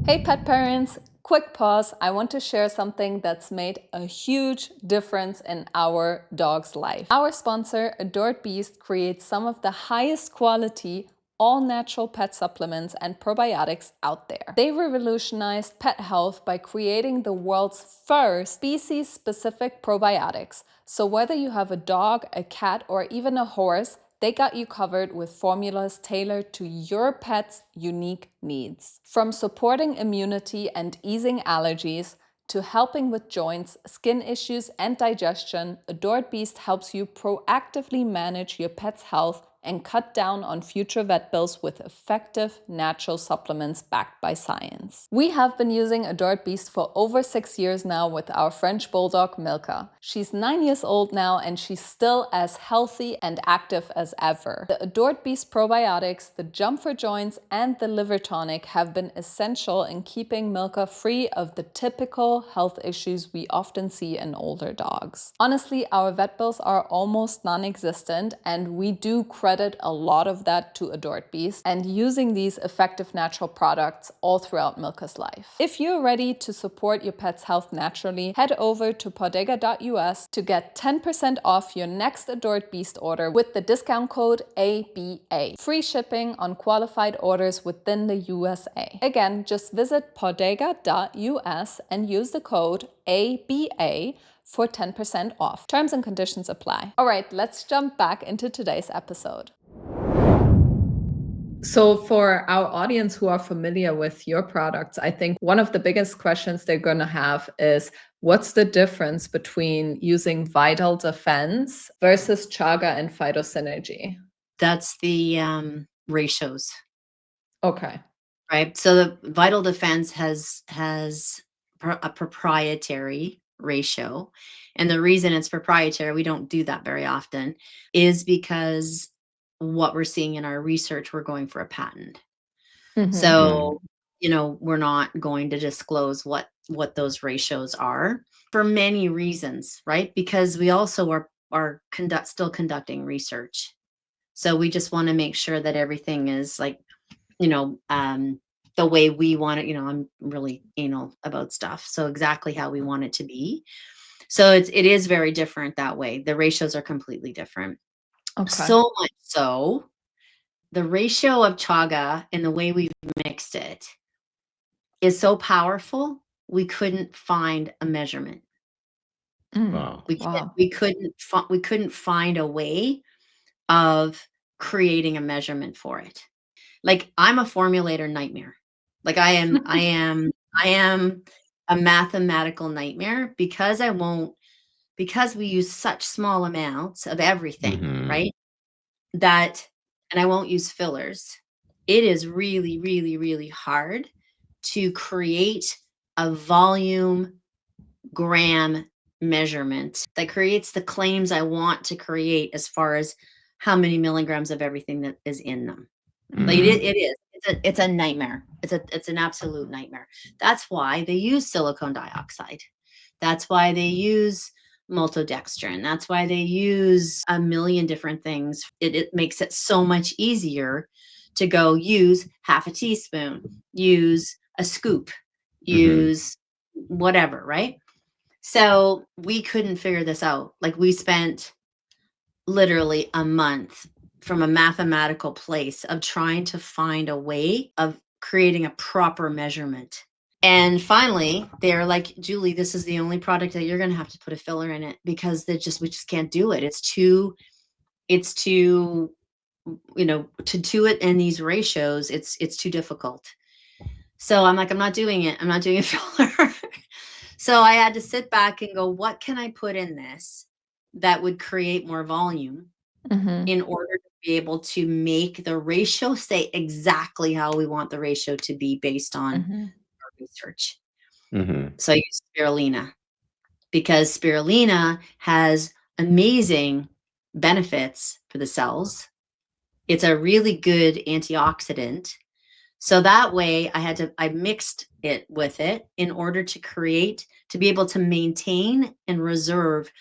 Hey pet parents, quick pause. I want to share something that's made a huge difference in our dog's life. Our sponsor, Adored Beast, creates some of the highest quality all natural pet supplements and probiotics out there. They revolutionized pet health by creating the world's first species specific probiotics. So whether you have a dog, a cat, or even a horse, they got you covered with formulas tailored to your pet's unique needs. From supporting immunity and easing allergies to helping with joints, skin issues, and digestion, Adored Beast helps you proactively manage your pet's health and cut down on future vet bills with effective natural supplements backed by science. We have been using Adored Beast for over 6 years now with our French Bulldog Milka. She's 9 years old now and she's still as healthy and active as ever. The Adored Beast probiotics, the Jump for Joints, and the Liver Tonic have been essential in keeping Milka free of the typical health issues we often see in older dogs. Honestly, our vet bills are almost non-existent and we do credit a lot of that to Adored Beast and using these effective natural products all throughout Milka's life. If you're ready to support your pet's health naturally, head over to podega.us to get 10% off your next Adored Beast order with the discount code ABA. Free shipping on qualified orders within the USA. Again, just visit podega.us and use the code ABA for 10% off. Terms and conditions apply. All right, let's jump back into today's episode. So for our audience who are familiar with your products, I think one of the biggest questions they're going to have is what's the difference between using Vital Defense versus Chaga and Phytosynergy? That's the ratios, Okay. right? So the vital defense has a proprietary ratio. And the reason it's proprietary, we don't do that very often, is because what we're seeing in our research, we're going for a patent. Mm-hmm. So, we're not going to disclose what those ratios are for many reasons, right? Because we also are still conducting research. So we just want to make sure that everything is like, the way we want it. I'm really anal about stuff. So exactly how we want it to be. So it is very different that way. The ratios are completely different. Okay. So much so, the ratio of chaga and the way we've mixed it is so powerful, we couldn't find a measurement. Wow. Wow. We couldn't find a way of creating a measurement for it. Like, I'm a formulator nightmare. Like, I am a mathematical nightmare because we use such small amounts of everything, Mhm. right? That and I won't use fillers. It is really, really, really hard to create a volume gram measurement that creates the claims I want to create as far as how many milligrams of everything that is in them. Like Mhm. it is. It's a nightmare. It's an absolute nightmare. That's why they use silicone dioxide. That's why they use maltodextrin. That's why they use a million different things. It makes it so much easier to go use half a teaspoon, use a scoop, Mhm. use whatever, right? So we couldn't figure this out. Like we spent literally a month from a mathematical place of trying to find a way of creating a proper measurement. And finally, they're like, Julie, this is the only product that you're going to have to put a filler in it because we just can't do it. It's too, to do it in these ratios, it's too difficult. So I'm like, I'm not doing it. I'm not doing a filler. So I had to sit back and go, what can I put in this that would create more volume Mhm. in order to be able to make the ratio stay exactly how we want the ratio to be based on Mhm. our research. Hmm. So I use spirulina because spirulina has amazing benefits for the cells. It's a really good antioxidant. So that way I mixed it with it in order to be able to maintain and reserve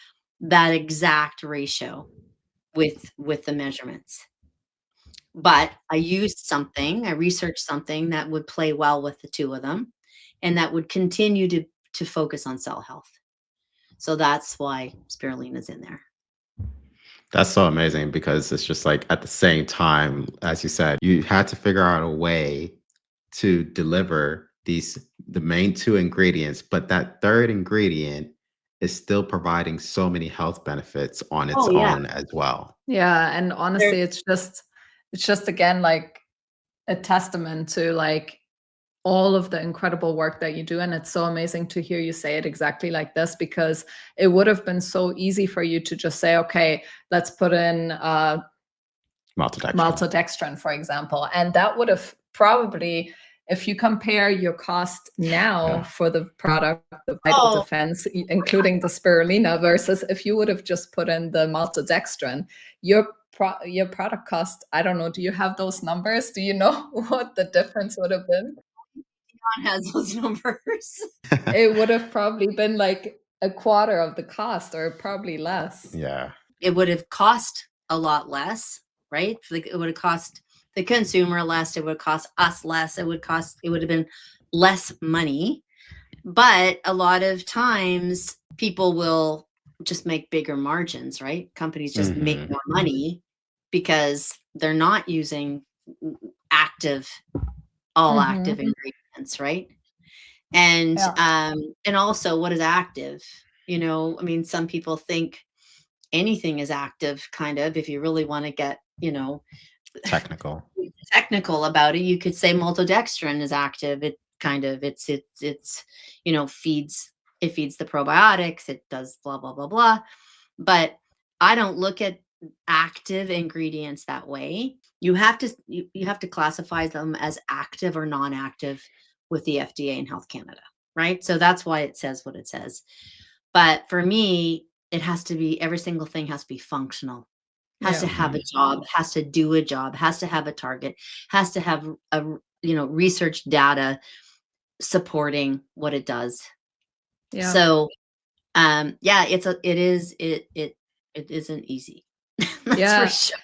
that exact ratio with the measurements. But I researched something that would play well with the two of them and that would continue to focus on cell health. So that's why spirulina is in there. That's so amazing because it's just like at the same time, as you said, you had to figure out a way to deliver the main two ingredients, but that third ingredient is still providing so many health benefits on its Oh, yeah. own as well. Yeah, and There honestly, it's just again like a testament to like all of the incredible work that you do, and it's so amazing to hear you say it exactly like this because it would have been so easy for you to just say, okay, let's put in Maltodextrin. maltodextrin, for example. And that would have probably, if you compare your cost now Yeah. for the product, the Vital oh, Defense, including the spirulina, versus if you would have just put in the maltodextrin, your product cost, I don't know, do you have those numbers? Do you know what the difference would have been? John has those numbers. It would have probably been like a quarter of the cost or probably less. Yeah. It would have cost a lot less, right? Like it would have cost the consumer less, it would cost us less, it would have been less money. But a lot of times people will just make bigger margins, right? Companies just make Hmm. more money because they're not using active, all Mhm. active ingredients, right? And Yeah. and also what is active? I mean, some people think anything is active, kind of, if you really want to get, Technical. technical about it, you could say maltodextrin is active. It kind of it's feeds the probiotics, it does blah blah blah blah. But I don't look at active ingredients that way. You have to classify them as active or non-active with the FDA and Health Canada, right? So that's why it says what it says. But for me, every single thing has to be functional, has to Yeah. have a Hmm. job, has to do a job, has to have a target, has to have research data supporting what it does. Yeah. So, yeah, it isn't easy. That's for Yeah. sure.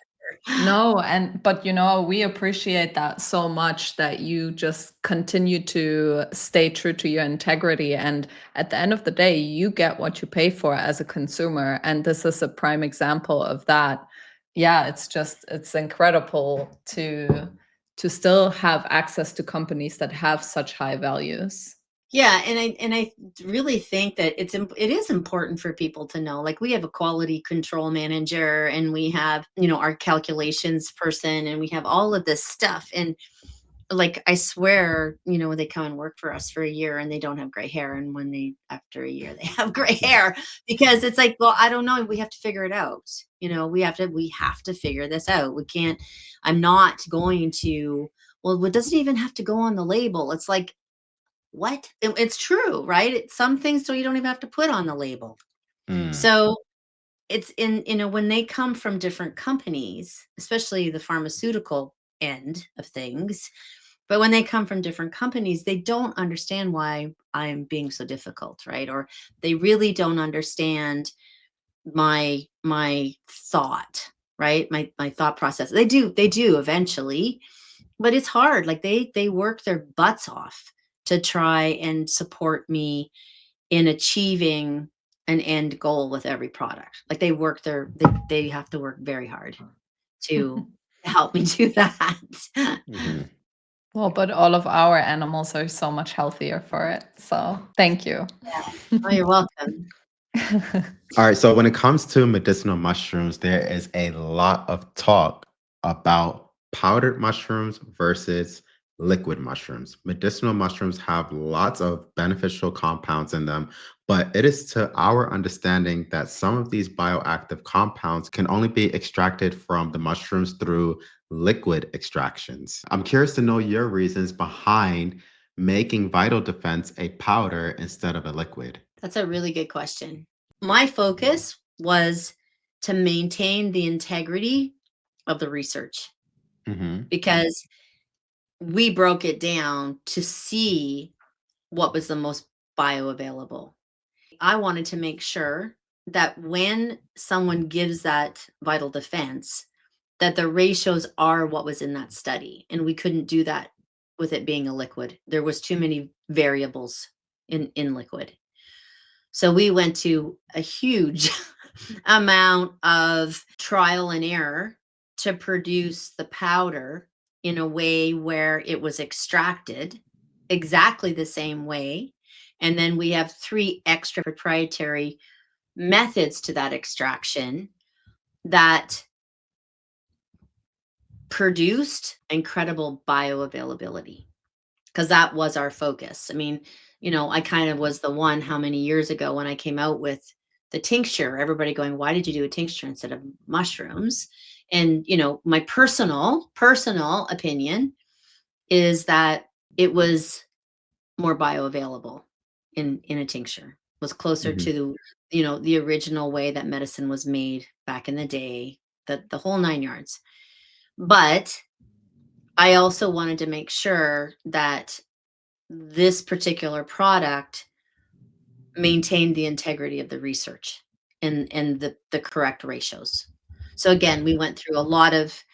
No, but we appreciate that so much that you just continue to stay true to your integrity. And at the end of the day, you get what you pay for as a consumer. And this is a prime example of that. Yeah, it's incredible to still have access to companies that have such high values. Yeah, and I really think that it is important for people to know. Like we have a quality control manager, and we have our calculations person, and we have all of this stuff. And like I swear, they come and work for us for a year and they don't have gray hair, and when they after a year they have gray hair because it's like, well, I don't know. We have to figure it out. We have to figure this out. We can't. I'm not going to. Well, it doesn't even have to go on the label. It's like what? It's true, right? Some things so you don't even have to put on the label. Mm. So it's when they come from different companies, especially the pharmaceutical end of things, but when they come from different companies, they don't understand why I'm being so difficult, right? Or they really don't understand my thought, right? My thought process. They do eventually, but it's hard. Like they work their butts off to try and support me in achieving an end goal with every product. Like they have to work very hard. to help me do that. Mhm. Well, but all of our animals are so much healthier for it. So thank you. Oh, you're welcome. All right, so when it comes to medicinal mushrooms, there is a lot of talk about powdered mushrooms versus liquid mushrooms. Medicinal mushrooms have lots of beneficial compounds in them, but it is to our understanding that some of these bioactive compounds can only be extracted from the mushrooms through liquid extractions. I'm curious to know your reasons behind making Vital Defense a powder instead of a liquid. That's a really good question. My focus was to maintain the integrity of the research Hmm. because we broke it down to see what was the most bioavailable. I wanted to make sure that when someone gives that vital defense, that the ratios are what was in that study. And we couldn't do that with it being a liquid. There was too many variables in liquid. So we went to a huge amount of trial and error to produce the powder in a way where it was extracted exactly the same way. And then we have 3 extra proprietary methods to that extraction that produced incredible bioavailability. Because that was our focus. I mean, I kind of was the one how many years ago when I came out with the tincture, everybody going, "Why did you do a tincture instead of mushrooms?" And, my personal opinion is that it was more bioavailable in a tincture. Was closer Hmm. to, the original way that medicine was made back in the day, the whole 9 yards. But I also wanted to make sure that this particular product maintained the integrity of the research and the correct ratios. So again, we went through a lot of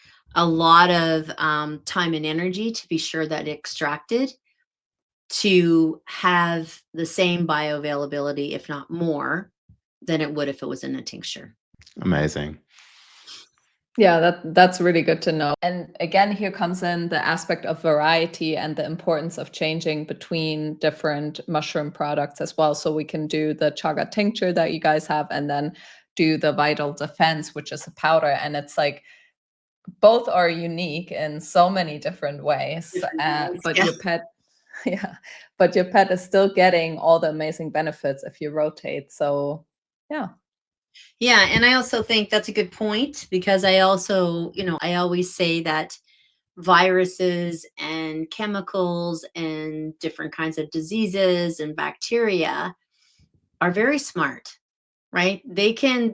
time and energy to be sure that it extracted to have the same bioavailability, if not more, than it would if it was in a tincture. Amazing. Yeah, that's really good to know. And again, here comes in the aspect of variety and the importance of changing between different mushroom products as well. So we can do the chaga tincture that you guys have, and then do the vital defense, which is a powder. And it's like both are unique in so many different ways. Different ways. But Yeah. your pet, yeah, but your pet is still getting all the amazing benefits if you rotate. So yeah. Yeah, and I also think that's a good point because I also, I always say that viruses and chemicals and different kinds of diseases and bacteria are very smart, right? They can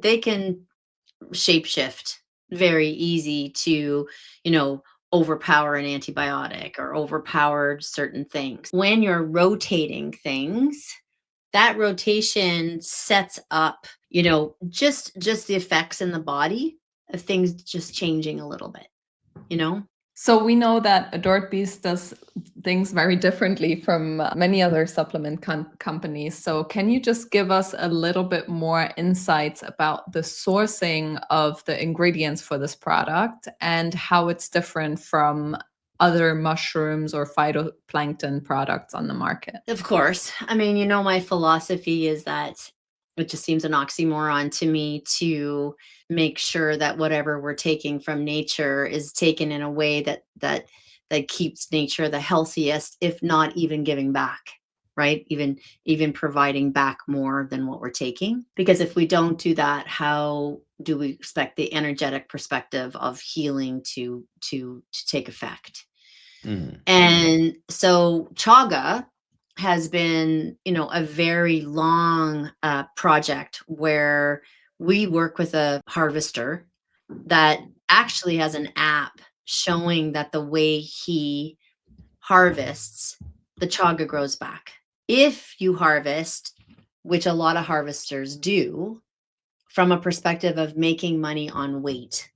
shapeshift very easy to, you know, overpower an antibiotic or overpower certain things. When you're rotating things, that rotation sets up, just the effects in the body of things just changing a little bit, you know? So we know that Adored Beast does things very differently from many other supplement companies. So can you just give us a little bit more insights about the sourcing of the ingredients for this product and how it's different from other mushrooms or phytoplankton products on the market? Of course. I mean, my philosophy is that it just seems an oxymoron to me to make sure that whatever we're taking from nature is taken in a way that keeps nature the healthiest, if not even giving back, right? Even providing back more than what we're taking. Because if we don't do that, how do we expect the energetic perspective of healing to take effect? Mhm. And so chaga has been, a very long project where we work with a harvester that actually has an app showing that the way he harvests, the chaga grows back. If you harvest, which a lot of harvesters do, from a perspective of making money on weight,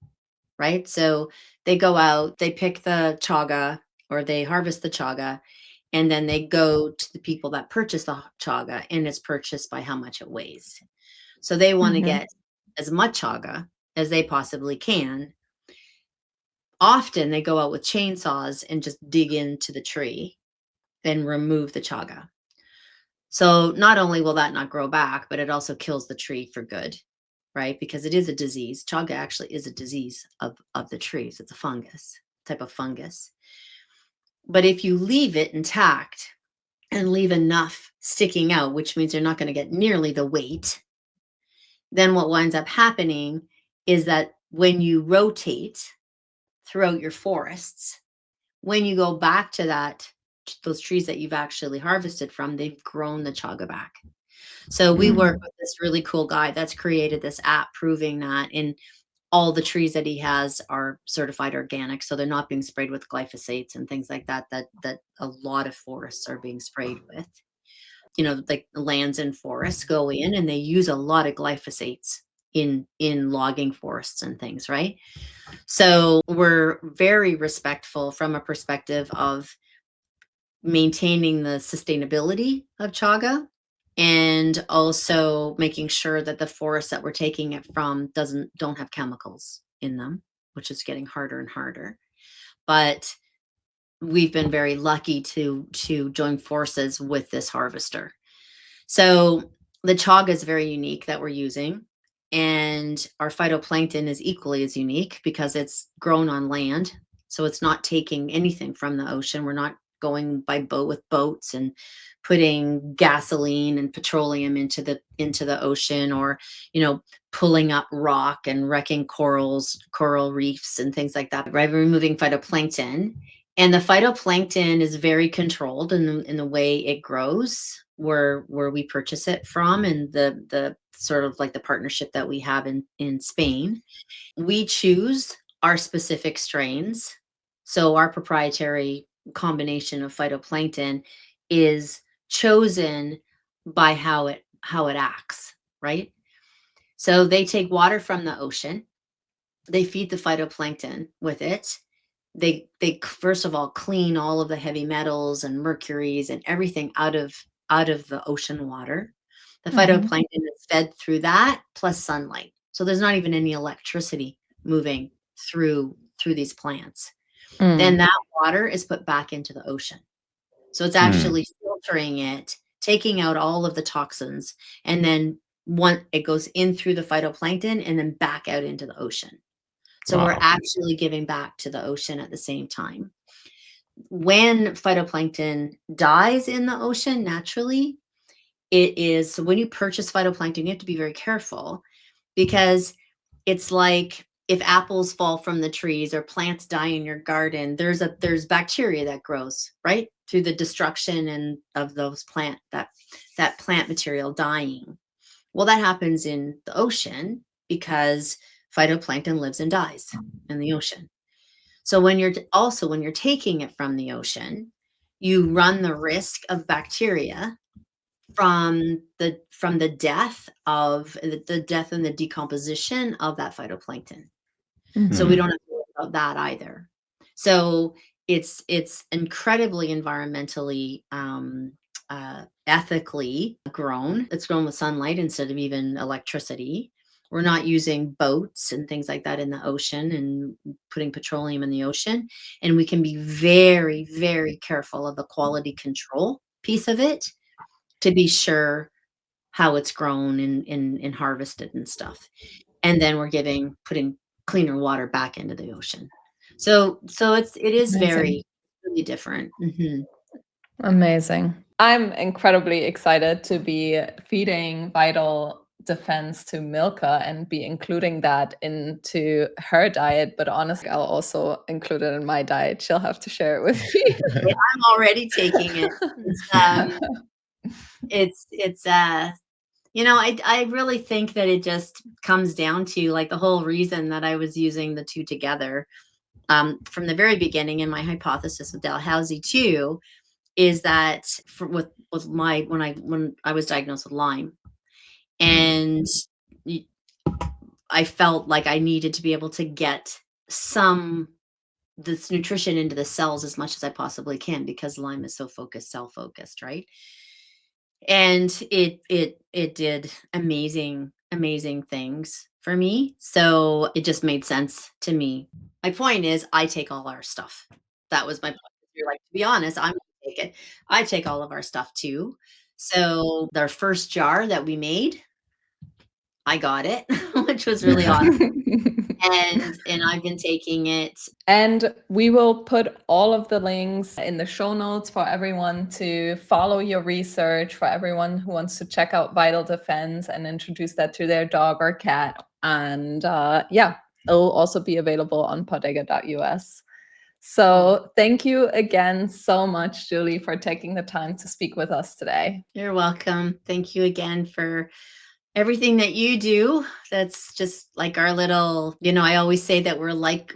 right? So they go out, they pick the chaga or they harvest the chaga, and then they go to the people that purchase the chaga, and it's purchased by how much it weighs. So they want to Mhm. get as much chaga as they possibly can often they go out with chainsaws and just dig into the tree, then remove the chaga. So not only will that not grow back, but it also kills the tree for good, right? Because it is a disease. Chaga actually is a disease of the trees. It's a fungus, type of fungus. But if you leave it intact and leave enough sticking out, which means you're not going to get nearly the weight, then what winds up happening is that when you rotate throughout your forests, when you go back to those trees that you've actually harvested from, they've grown the chaga back. So we work with this really cool guy that's created this app proving that in all the trees that he has are certified organic, so they're not being sprayed with glyphosates and things like that that a lot of forests are being sprayed with. Like lands and forests go in and they use a lot of glyphosates in logging forests and things, right? So we're very respectful from a perspective of maintaining the sustainability of chaga and also making sure that the forests that we're taking it from don't have chemicals in them, which is getting harder and harder. But we've been very lucky to join forces with this harvester. So the chaga is very unique that we're using, and our phytoplankton is equally as unique because it's grown on land. So it's not taking anything from the ocean. We're not going by boat with boats and putting gasoline and petroleum into the ocean, or pulling up rock and wrecking coral reefs and things like that, right? We're removing phytoplankton, and the phytoplankton is very controlled in the way it grows, where we purchase it from, and the sort of like the partnership that we have in Spain. We choose our specific strains. So our proprietary combination of phytoplankton is chosen by how it acts, right? So they take water from the ocean, they feed the phytoplankton with it. They first of all clean all of the heavy metals and mercuries and everything out of the ocean water. The phytoplankton is fed through that plus sunlight. So there's not even any electricity moving through these plants. Then that water is put back into the ocean. So it's actually filtering it, taking out all of the toxins, and then it goes in through the phytoplankton and then back out into the ocean. So we're Wow. actually giving back to the ocean at the same time. When phytoplankton dies in the ocean naturally, so when you purchase phytoplankton, you have to be very careful, because it's like if apples fall from the trees or plants die in your garden, there's bacteria that grows, right? Through the destruction and of those that plant material dying. Well, that happens in the ocean because phytoplankton lives and dies in the ocean. So when you're taking it from the ocean, you run the risk of bacteria from the death and the decomposition of that phytoplankton. So we don't have to worry about that either. So it's incredibly environmentally ethically grown. It's grown with sunlight instead of even electricity. We're not using boats and things like that in the ocean and putting petroleum in the ocean. And we can be very, very careful of the quality control piece of it to be sure how it's grown and harvested and stuff. And then we're putting cleaner water back into the ocean. So it is Amazing. very really different. Mhm. Amazing. I'm incredibly excited to be feeding Vital Defense to Milka and be including that into her diet. But honestly, I'll also include it in my diet. She'll have to share it with me. Yeah, I'm already taking it. I really think that it just comes down to like the whole reason that I was using the two together from the very beginning in my hypothesis with Dalhousie too, is that with my when I was diagnosed with Lyme, and y- I felt like I needed to be able to get some this nutrition into the cells as much as I possibly can, because Lyme is so cell focused, right? And it did amazing things for me. So it just made sense to me. My point is, I take all our stuff. That was my point. You're like, to be honest, I'm gonna take it. I take all of our stuff too. So our first jar that we made, I got it, which was really awesome. And I've been taking it. And we will put all of the links in the show notes for everyone to follow your research, for everyone who wants to check out Vital Defense and introduce that to their dog or cat. And yeah, it'll also be available on podega.us. So thank you again so much, Julie, for taking the time to speak with us today. You're welcome. Thank you again for everything that you do. That's just like our little, I always say that we're like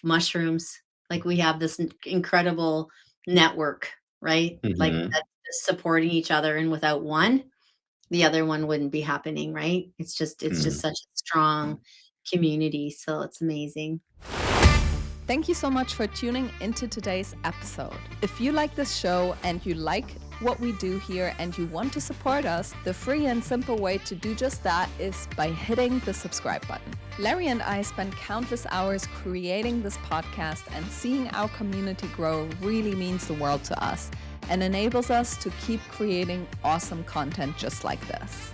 mushrooms. Like we have this incredible network, right? Like Mhm. that's supporting each other, and without one, the other one wouldn't be happening, right? It's just Mhm. such a strong community. So it's amazing. Thank you so much for tuning into today's episode. If you like this show and you like what we do here and you want to support us, the free and simple way to do just that is by hitting the subscribe button. Larry and I spend countless hours creating this podcast, and seeing our community grow really means the world to us and enables us to keep creating awesome content just like this.